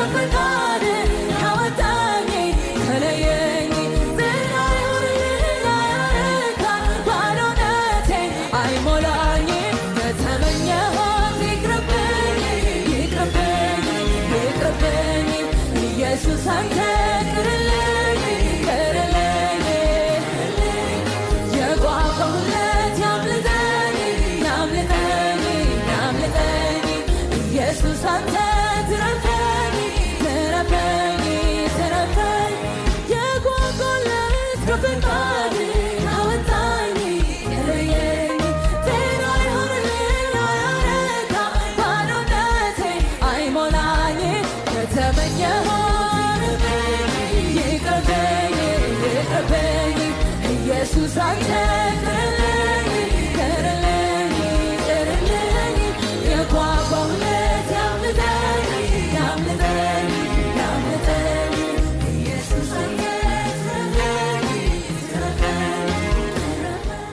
ከፈቃድ ያወጣኝ ከለየኝ ዝና ይሁንልኝ አያረካ ባዶነቴ አይሞላኝ ከተመኘሁት ይቅርብኝ ይቅርብኝ ይቅርብኝ ኢየሱስ አንተ ቅርልኝ ቅርልኝ የጓጓሁለት ያምልጠኝ ያምልጠኝ ያምልጠኝ ኢየሱስ አንተ ትረፈኝ ትረፈኝ ትረፈኝ የጓጓሁለት ከፈቃድ አወጣኝ ከለየኝ ጤና ይሁንልኝ አያረካ ባዶነቴ አይሞላኝ ከተመኘሁት ይቅርብኝ ይቅርብኝ ኢየሱስ አንተ ቅርልኝ ቅርልኝ ቅርልኝ የጓጓሁለት ያምልጠኝ ያምልጠኝ